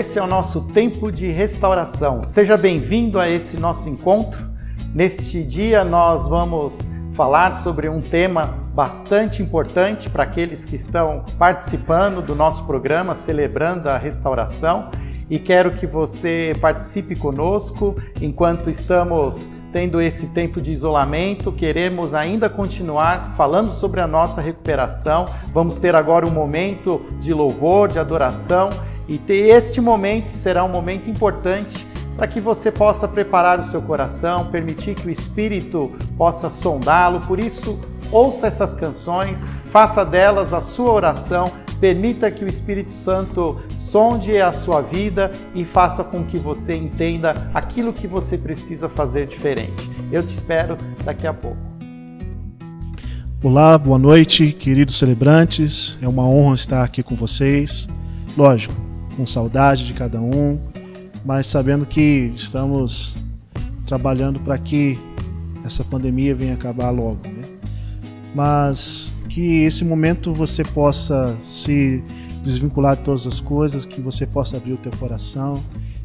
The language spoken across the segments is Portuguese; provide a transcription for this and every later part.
esse é o nosso tempo de restauração. Seja bem-vindo a esse nosso encontro. Neste dia nós vamos falar sobre um tema bastante importante para aqueles que estão participando do nosso programa, celebrando a restauração. E quero que você participe conosco enquanto estamos tendo esse tempo de isolamento. Queremos ainda continuar falando sobre a nossa recuperação. Vamos ter agora um momento de louvor, de adoração, e este momento será um momento importante para que você possa preparar o seu coração, permitir que o Espírito possa sondá-lo. Por isso, ouça essas canções, faça delas a sua oração, permita que o Espírito Santo sonde a sua vida e faça com que você entenda aquilo que você precisa fazer diferente. Eu te espero daqui a pouco. Olá, boa noite, queridos celebrantes. É uma honra estar aqui com vocês. Lógico, com saudade de cada um, mas sabendo que estamos trabalhando para que essa pandemia venha acabar logo, né? Mas que esse momento você possa se desvincular de todas as coisas, que você possa abrir o teu coração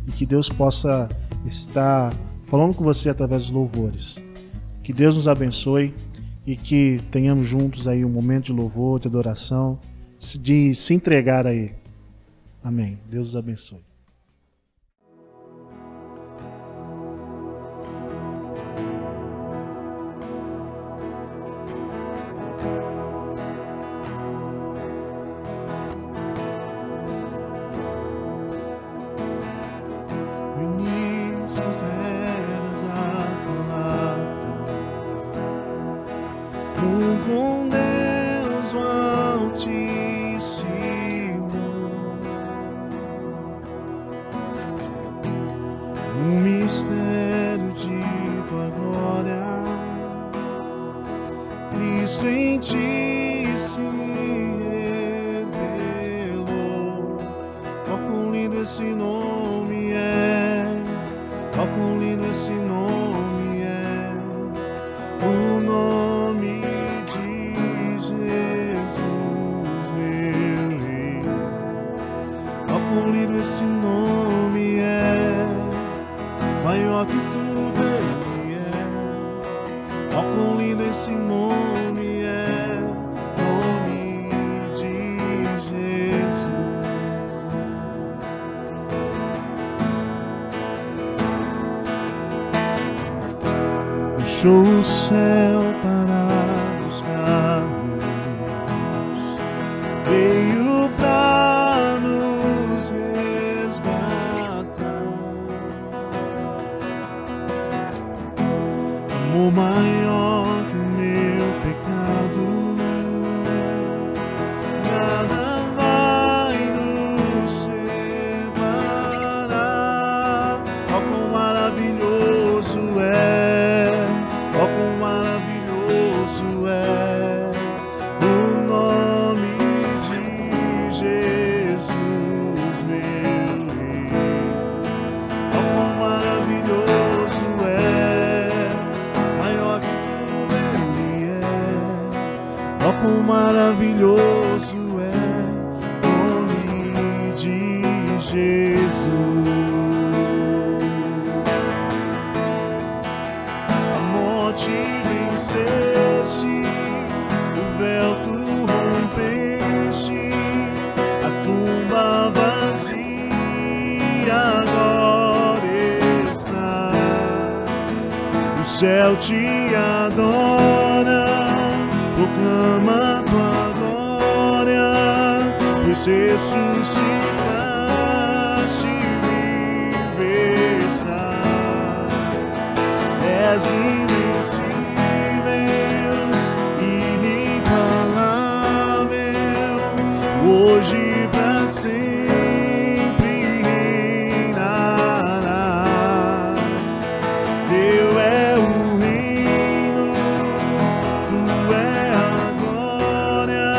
e que Deus possa estar falando com você através dos louvores. Que Deus nos abençoe e que tenhamos juntos aí um momento de louvor, de adoração, de se entregar a Ele. Amém. Deus os abençoe. Deixou o céu para buscar-nos, veio para nos resgatar. Amor maior que o meu pecado, nada vai nos separar. Oh, quão maravilhoso é! Oh, quão maravilhoso é o nome de Jesus, meu Rei. Oh, quão maravilhoso é, maior que tudo Ele é. Oh, quão maravilhoso é o nome de Jesus. Te venceste, o véu tu rompeste, a tumba vazia agora está. O céu te adora, proclama tua glória, pois ressuscitaste, vive estás. És hoje pra sempre reinarás. Teu é o reino, tu é a glória,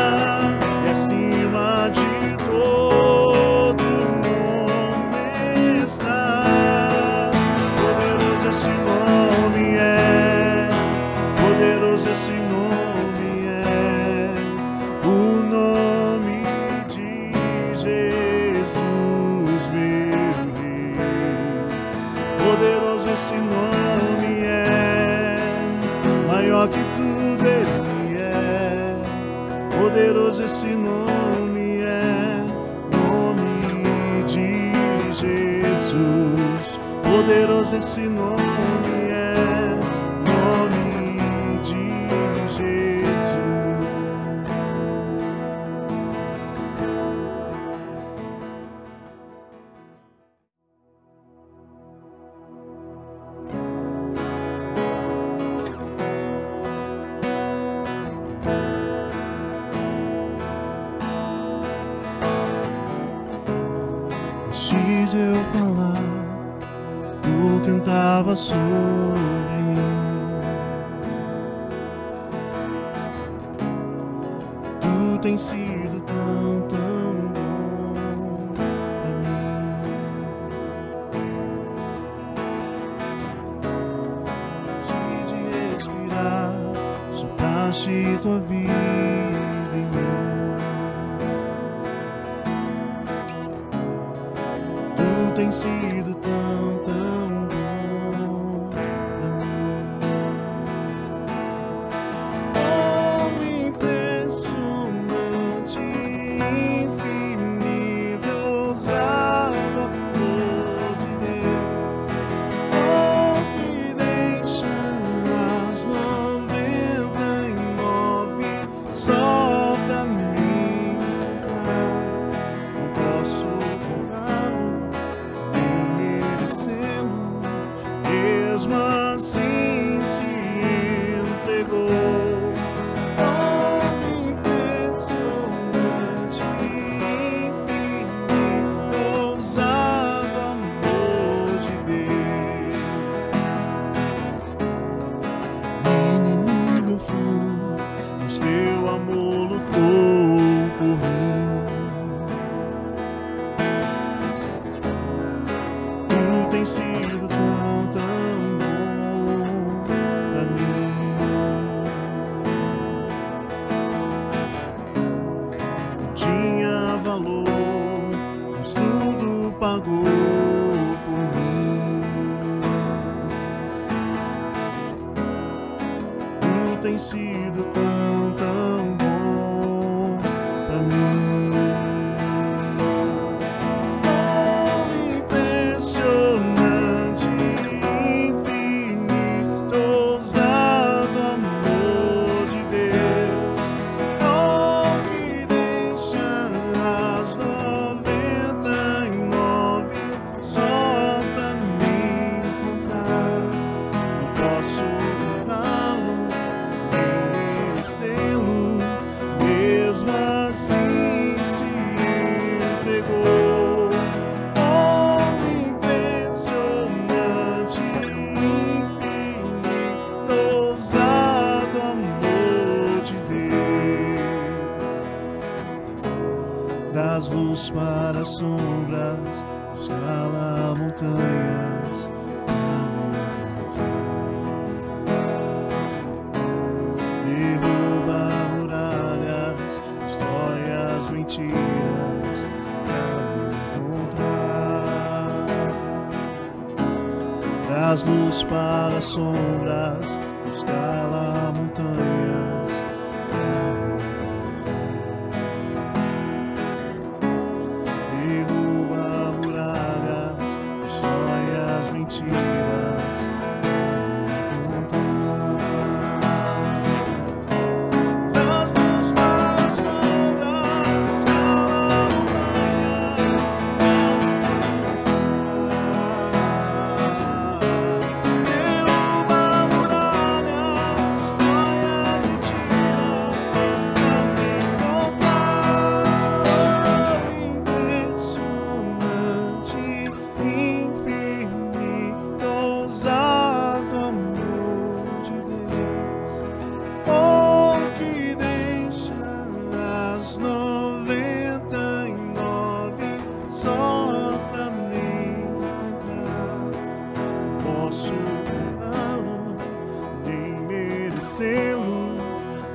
e acima de todo nome está. Poderoso esse nome é. poderoso esse nome é, maior que tudo ele é, poderoso esse nome é, nome de Jesus, poderoso esse nome é, nome de Jesus. Antes de eu falar, tu cantava sobre mim. Tu tens sido tão, tão bom pra mim. Antes de respirar, sopraste tua vida em mim. Tem sido tão, tão bom pra mim. Oh, impressionante, infinito, ousado amor de Deus. Oh, que deixa as 99 só pra mim cantar. Não posso contar, mesmo assim se entregou. Oh, impressionante, infinito, ousado amor de Deus. Inimigo fui, mas teu amor lutou por mim. Tu tens sido tão, tão bom pra mim. Não tinha valor, mas tudo pagou por mim. Tu tens sido tão, tão bom pra mim. Traz luz para as sombras, escala montanhas pra me encontrar. Derruba muralhas, destrói as mentiras pra me encontrar. Traz luz para as sombras, escala montanhas pra me encontrar. Derruba muralhas, destrói as mentiras pra me encontrar. Traz luz para as sombras, escala montanhas pra me encontrar. Derruba muralhas, destrói as mentiras pra me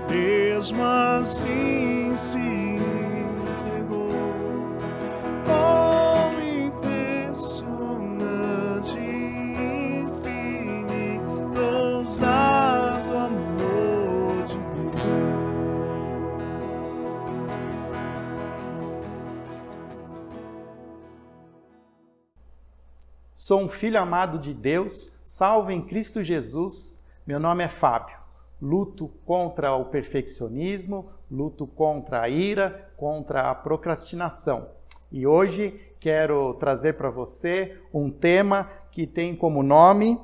mesmo assim se entregou. Oh, impressionante, sou um filho amado de Deus, salvo em Cristo Jesus. Meu nome é Fábio. Luto contra o perfeccionismo, luto contra a ira, contra a procrastinação. E hoje quero trazer para você um tema que tem como nome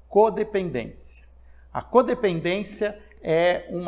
codependência. A codependência é um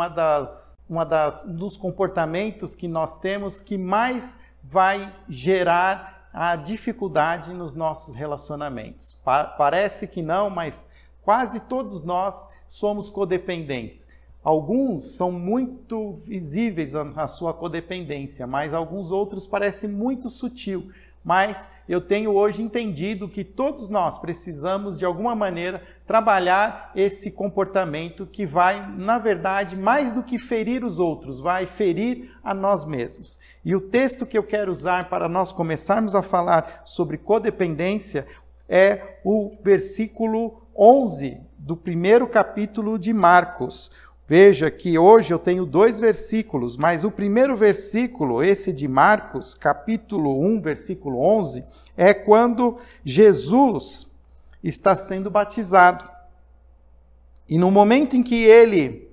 dos comportamentos que nós temos que mais vai gerar a dificuldade nos nossos relacionamentos. Parece que não, mas quase todos nós somos codependentes. Alguns são muito visíveis na sua codependência, mas alguns outros parecem muito sutil. Mas eu tenho hoje entendido que todos nós precisamos, de alguma maneira, trabalhar esse comportamento que vai, na verdade, mais do que ferir os outros, vai ferir a nós mesmos. E o texto que eu quero usar para nós começarmos a falar sobre codependência é o versículo 11 do primeiro capítulo de Marcos. Veja que hoje eu tenho 2 versículos, mas o primeiro versículo, esse de Marcos, capítulo 1, versículo 11, é quando Jesus está sendo batizado. E no momento em que ele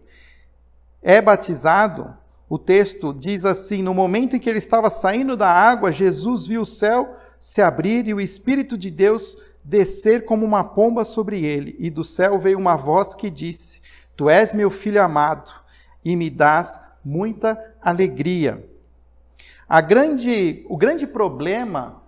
é batizado, o texto diz assim: no momento em que ele estava saindo da água, Jesus viu o céu se abrir e o Espírito de Deus descer como uma pomba sobre ele. E do céu veio uma voz que disse: Tu és meu filho amado e me dás muita alegria. O grande problema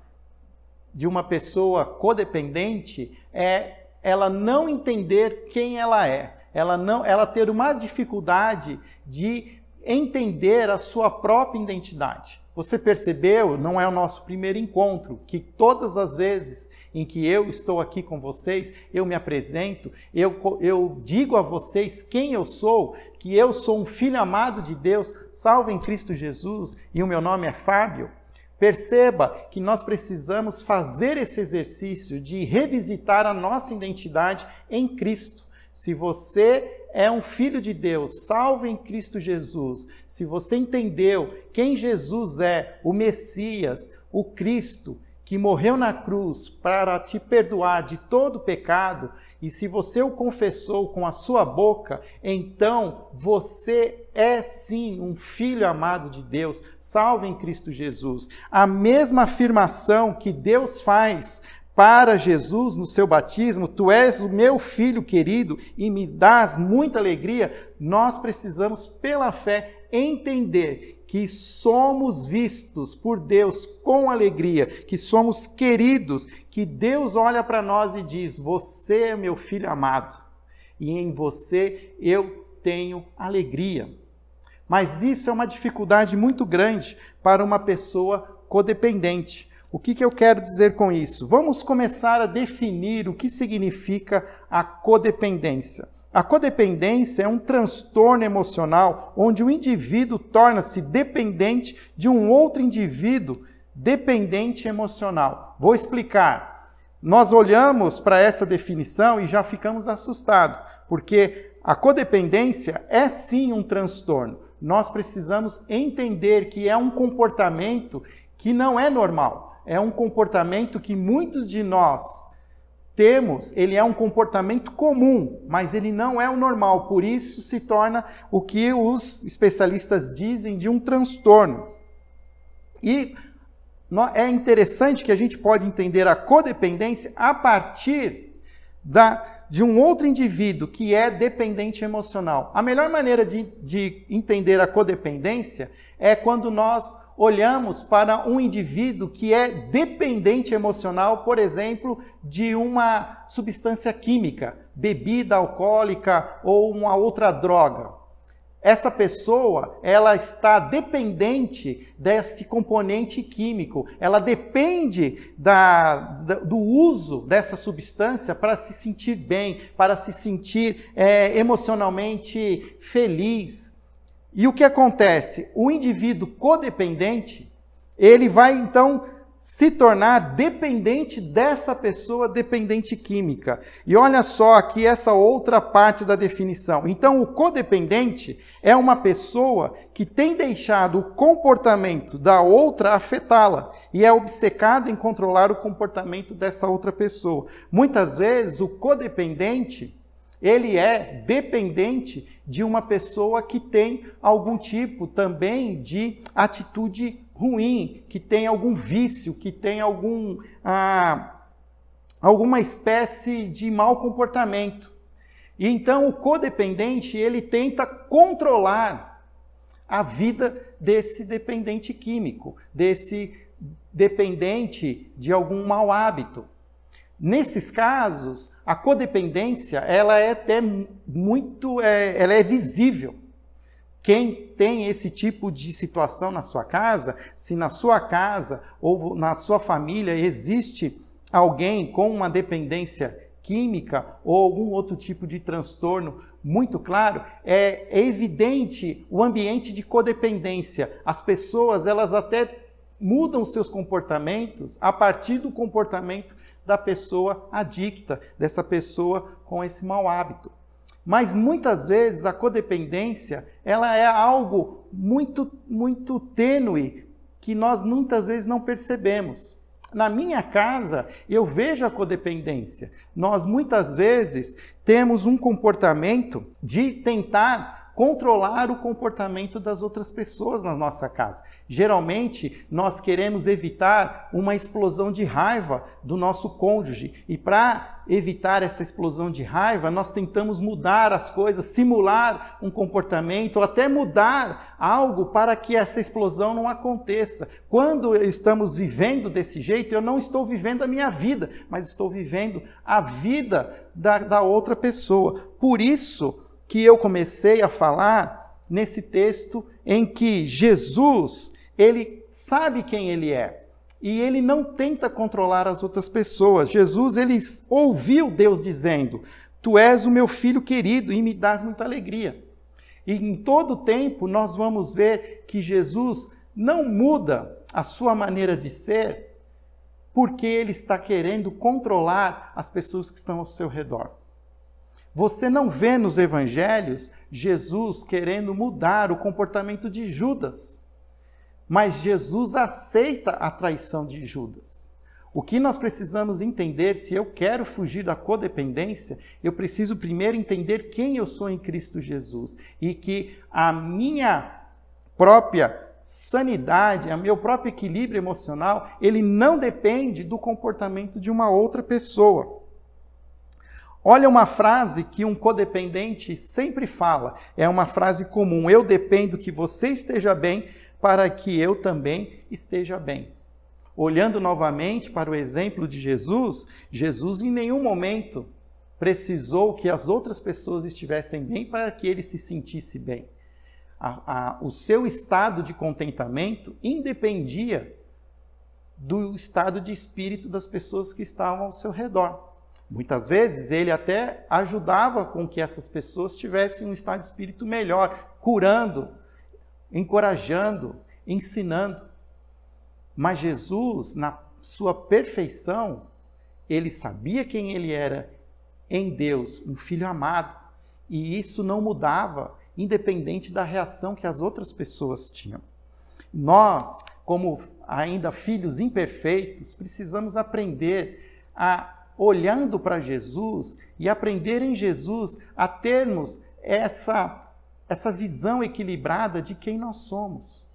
de uma pessoa codependente é ela não entender quem ela é. Ela ter uma dificuldade de entender a sua própria identidade. Você percebeu, não é o nosso primeiro encontro, que todas as vezes em que eu estou aqui com vocês, eu me apresento, eu digo a vocês quem eu sou, que eu sou um filho amado de Deus, salvo em Cristo Jesus, e o meu nome é Fábio. Perceba que nós precisamos fazer esse exercício de revisitar a nossa identidade em Cristo. Se você é um filho de Deus, salvo em Cristo Jesus, se você entendeu quem Jesus é, o Messias, o Cristo, que morreu na cruz para te perdoar de todo pecado, e se você o confessou com a sua boca, então você é sim um filho amado de Deus, salvo em Cristo Jesus. A mesma afirmação que Deus faz para Jesus no seu batismo, tu és o meu filho querido e me dás muita alegria, nós precisamos pela fé entender que somos vistos por Deus com alegria, que somos queridos, que Deus olha para nós e diz: você é meu filho amado e em você eu tenho alegria. Mas isso é uma dificuldade muito grande para uma pessoa codependente. O que eu quero dizer com isso? Vamos começar a definir o que significa a codependência. A codependência é um transtorno emocional onde o indivíduo torna-se dependente de um outro indivíduo dependente emocional. Vou explicar. Nós olhamos para essa definição e já ficamos assustados, porque a codependência é sim um transtorno. Nós precisamos entender que é um comportamento que não é normal. É um comportamento que muitos de nós temos, ele é um comportamento comum, mas ele não é o normal, por isso se torna o que os especialistas dizem de um transtorno. E é interessante que a gente pode entender a codependência a partir de um outro indivíduo que é dependente emocional. A melhor maneira de entender a codependência é quando nós olhamos para um indivíduo que é dependente emocional, por exemplo, de uma substância química, bebida alcoólica ou uma outra droga. Essa pessoa, ela está dependente deste componente químico, ela depende do uso dessa substância para se sentir bem, para se sentir emocionalmente feliz. E o que acontece? O indivíduo codependente, ele vai então se tornar dependente dessa pessoa dependente química. E olha só aqui essa outra parte da definição. Então, o codependente é uma pessoa que tem deixado o comportamento da outra afetá-la e é obcecada em controlar o comportamento dessa outra pessoa. Muitas vezes, o codependente, ele é dependente de uma pessoa que tem algum tipo também de atitude ruim, que tem algum vício, que tem alguma espécie de mau comportamento. E então o codependente, ele tenta controlar a vida desse dependente químico, desse dependente de algum mau hábito. Nesses casos, a codependência, ela é até ela é visível. Quem tem esse tipo de situação na sua casa, se na sua casa ou na sua família existe alguém com uma dependência química ou algum outro tipo de transtorno muito claro, é evidente o ambiente de codependência. As pessoas, elas até mudam seus comportamentos a partir do comportamento da pessoa adicta, dessa pessoa com esse mau hábito. Mas muitas vezes a codependência, ela é algo muito tênue, que nós muitas vezes não percebemos. Na minha casa, eu vejo a codependência. Nós muitas vezes temos um comportamento de tentar controlar o comportamento das outras pessoas na nossa casa. Geralmente, nós queremos evitar uma explosão de raiva do nosso cônjuge. E para evitar essa explosão de raiva, nós tentamos mudar as coisas, simular um comportamento, ou até mudar algo para que essa explosão não aconteça. Quando estamos vivendo desse jeito, eu não estou vivendo a minha vida, mas estou vivendo a vida da outra pessoa. Por isso que eu comecei a falar nesse texto em que Jesus, ele sabe quem ele é e ele não tenta controlar as outras pessoas. Jesus, ele ouviu Deus dizendo: "Tu és o meu filho querido e me dás muita alegria". E em todo tempo nós vamos ver que Jesus não muda a sua maneira de ser porque ele está querendo controlar as pessoas que estão ao seu redor. Você não vê nos evangelhos Jesus querendo mudar o comportamento de Judas, mas Jesus aceita a traição de Judas. O que nós precisamos entender, se eu quero fugir da codependência, eu preciso primeiro entender quem eu sou em Cristo Jesus e que a minha própria sanidade, o meu próprio equilíbrio emocional, ele não depende do comportamento de uma outra pessoa. Olha uma frase que um codependente sempre fala, é uma frase comum: eu dependo que você esteja bem para que eu também esteja bem. Olhando novamente para o exemplo de Jesus, Jesus em nenhum momento precisou que as outras pessoas estivessem bem para que ele se sentisse bem. O seu estado de contentamento independia do estado de espírito das pessoas que estavam ao seu redor. Muitas vezes ele até ajudava com que essas pessoas tivessem um estado de espírito melhor, curando, encorajando, ensinando. Mas Jesus, na sua perfeição, ele sabia quem ele era em Deus, um filho amado. E isso não mudava, independente da reação que as outras pessoas tinham. Nós, como ainda filhos imperfeitos, precisamos aprender a, olhando para Jesus e aprender em Jesus a termos essa visão equilibrada de quem nós somos.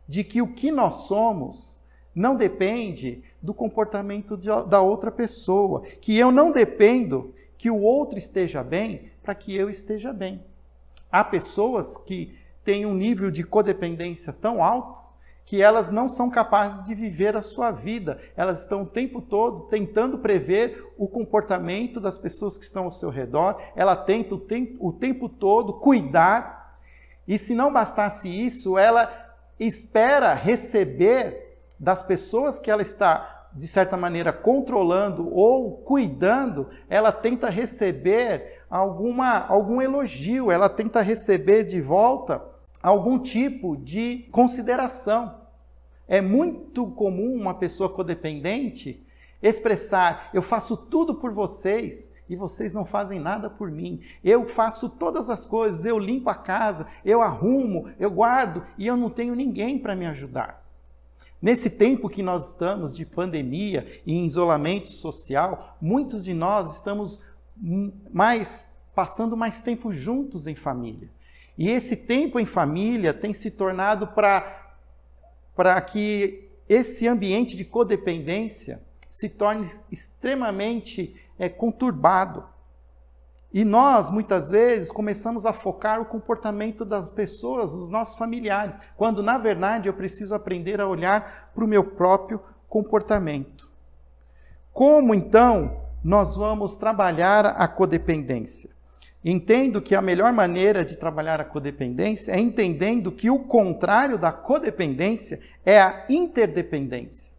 De que o que nós somos não depende do comportamento da outra pessoa. Que eu não dependo que o outro esteja bem para que eu esteja bem. Há pessoas que têm um nível de codependência tão alto que elas não são capazes de viver a sua vida. Elas estão o tempo todo tentando prever o comportamento das pessoas que estão ao seu redor. Ela tenta o tempo todo cuidar. E se não bastasse isso, ela espera receber das pessoas que ela está, de certa maneira, controlando ou cuidando, ela tenta receber algum elogio, ela tenta receber de volta algum tipo de consideração. É muito comum uma pessoa codependente expressar: eu faço tudo por vocês e vocês não fazem nada por mim. Eu faço todas as coisas, eu limpo a casa, eu arrumo, eu guardo e eu não tenho ninguém para me ajudar. Nesse tempo que nós estamos de pandemia e em isolamento social, muitos de nós estamos passando mais tempo juntos em família. E esse tempo em família tem se tornado para que esse ambiente de codependência se torne extremamente conturbado. E nós, muitas vezes, começamos a focar o comportamento das pessoas, dos nossos familiares, quando, na verdade, eu preciso aprender a olhar para o meu próprio comportamento. Como, então, nós vamos trabalhar a codependência? Entendo que a melhor maneira de trabalhar a codependência é entendendo que o contrário da codependência é a interdependência.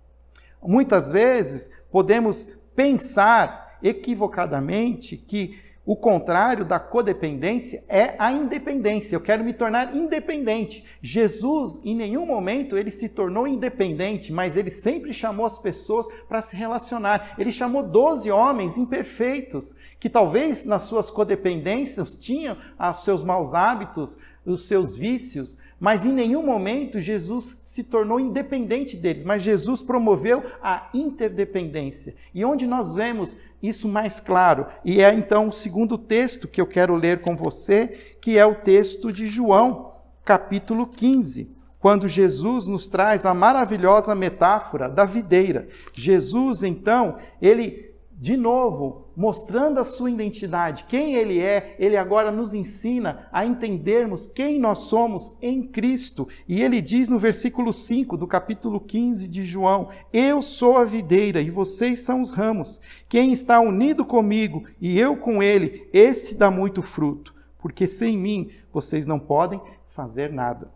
Muitas vezes podemos pensar equivocadamente que o contrário da codependência é a independência. Eu quero me tornar independente. Jesus, em nenhum momento, ele se tornou independente, mas ele sempre chamou as pessoas para se relacionar. Ele chamou 12 homens imperfeitos, que talvez nas suas codependências tinham os seus maus hábitos, os seus vícios, mas em nenhum momento Jesus se tornou independente deles, mas Jesus promoveu a interdependência. E onde nós vemos isso mais claro? E é então o segundo texto que eu quero ler com você, que é o texto de João, capítulo 15, quando Jesus nos traz a maravilhosa metáfora da videira. Jesus, então, ele, de novo, mostrando a sua identidade, quem ele é, ele agora nos ensina a entendermos quem nós somos em Cristo. E ele diz no versículo 5 do capítulo 15 de João: eu sou a videira e vocês são os ramos. Quem está unido comigo e eu com ele, esse dá muito fruto, porque sem mim vocês não podem fazer nada.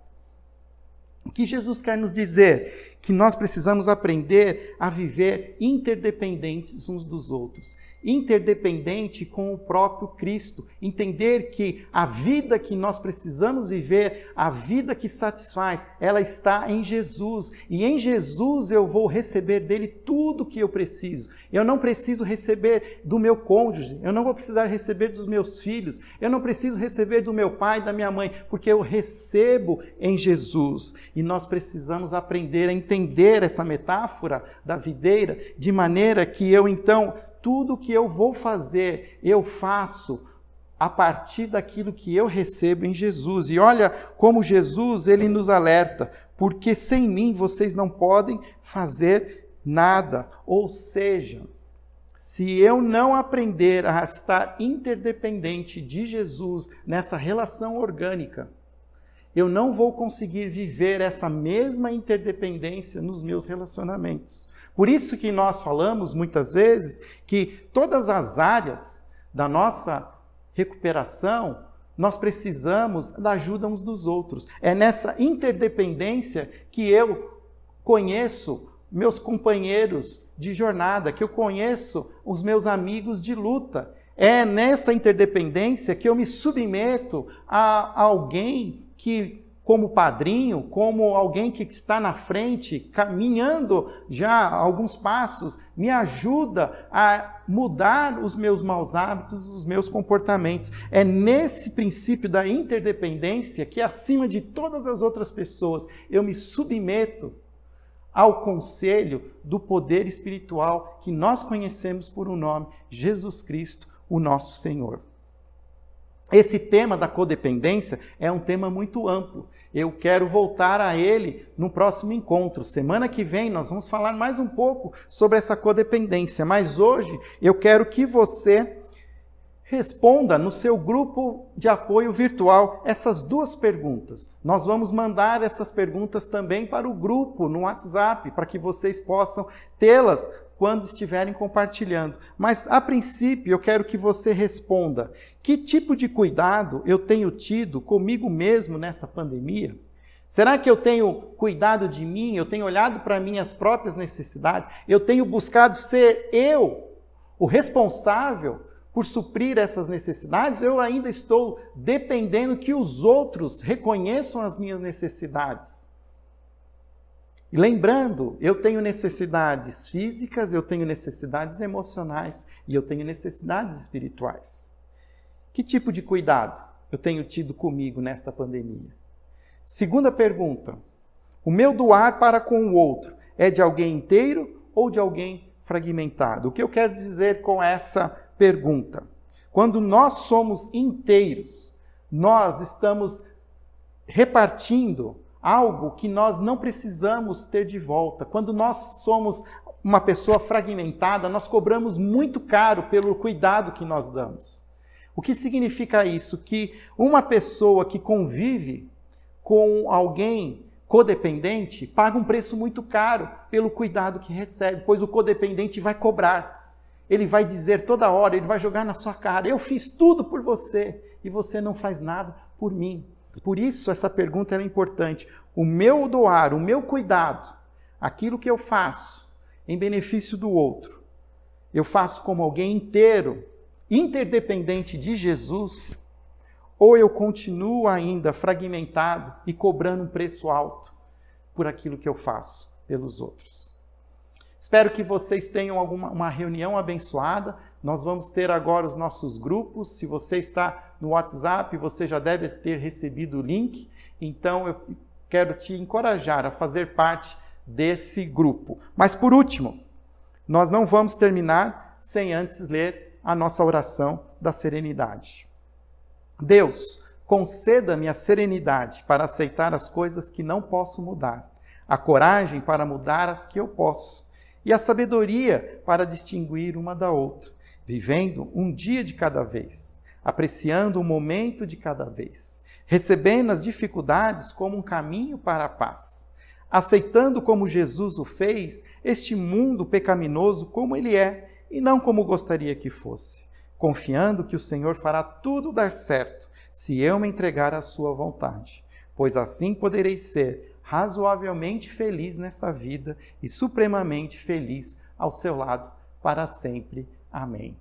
O que Jesus quer nos dizer? Que nós precisamos aprender a viver interdependentes uns dos outros. Interdependente com o próprio Cristo. Entender que a vida que nós precisamos viver, a vida que satisfaz, ela está em Jesus. E em Jesus eu vou receber dele tudo o que eu preciso. Eu não preciso receber do meu cônjuge, eu não vou precisar receber dos meus filhos, eu não preciso receber do meu pai e da minha mãe, porque eu recebo em Jesus. E nós precisamos aprender a entender essa metáfora da videira, de maneira que eu então, tudo que eu vou fazer, eu faço a partir daquilo que eu recebo em Jesus. E olha como Jesus, ele nos alerta: porque sem mim vocês não podem fazer nada. Ou seja, se eu não aprender a estar interdependente de Jesus nessa relação orgânica, eu não vou conseguir viver essa mesma interdependência nos meus relacionamentos. Por isso que nós falamos muitas vezes que todas as áreas da nossa recuperação, nós precisamos da ajuda uns dos outros. É nessa interdependência que eu conheço meus companheiros de jornada, que eu conheço os meus amigos de luta. É nessa interdependência que eu me submeto a alguém que, como padrinho, como alguém que está na frente, caminhando já alguns passos, me ajuda a mudar os meus maus hábitos, os meus comportamentos. É nesse princípio da interdependência que, acima de todas as outras pessoas, eu me submeto ao conselho do poder espiritual que nós conhecemos por um nome: Jesus Cristo, o nosso Senhor. Esse tema da codependência é um tema muito amplo. Eu quero voltar a ele no próximo encontro. Semana que vem nós vamos falar mais um pouco sobre essa codependência. Mas hoje eu quero que você responda no seu grupo de apoio virtual essas duas perguntas. Nós vamos mandar essas perguntas também para o grupo no WhatsApp, para que vocês possam tê-las quando estiverem compartilhando. Mas, a princípio, eu quero que você responda: que tipo de cuidado eu tenho tido comigo mesmo nesta pandemia? Será que eu tenho cuidado de mim? Eu tenho olhado para minhas próprias necessidades? Eu tenho buscado ser eu o responsável por suprir essas necessidades? Eu ainda estou dependendo que os outros reconheçam as minhas necessidades? E lembrando, eu tenho necessidades físicas, eu tenho necessidades emocionais e eu tenho necessidades espirituais. Que tipo de cuidado eu tenho tido comigo nesta pandemia? Segunda pergunta, o meu doar para com o outro é de alguém inteiro ou de alguém fragmentado? O que eu quero dizer com essa pergunta? Quando nós somos inteiros, nós estamos repartindo algo que nós não precisamos ter de volta. Quando nós somos uma pessoa fragmentada, nós cobramos muito caro pelo cuidado que nós damos. O que significa isso? Que uma pessoa que convive com alguém codependente paga um preço muito caro pelo cuidado que recebe, pois o codependente vai cobrar. Ele vai dizer toda hora, ele vai jogar na sua cara, eu fiz tudo por você e você não faz nada por mim. Por isso, essa pergunta é importante. O meu doar, o meu cuidado, aquilo que eu faço em benefício do outro, eu faço como alguém inteiro, interdependente de Jesus, ou eu continuo ainda fragmentado e cobrando um preço alto por aquilo que eu faço pelos outros? Espero que vocês tenham uma reunião abençoada. Nós vamos ter agora os nossos grupos. Se você está no WhatsApp, você já deve ter recebido o link. Então, eu quero te encorajar a fazer parte desse grupo. Mas, por último, nós não vamos terminar sem antes ler a nossa oração da serenidade. Deus, conceda-me a serenidade para aceitar as coisas que não posso mudar, a coragem para mudar as que eu posso, e a sabedoria para distinguir uma da outra, vivendo um dia de cada vez, apreciando um momento de cada vez, recebendo as dificuldades como um caminho para a paz, aceitando como Jesus o fez, este mundo pecaminoso como ele é e não como gostaria que fosse, confiando que o Senhor fará tudo dar certo se eu me entregar à sua vontade, pois assim poderei ser razoavelmente feliz nesta vida e supremamente feliz ao seu lado para sempre. Amém.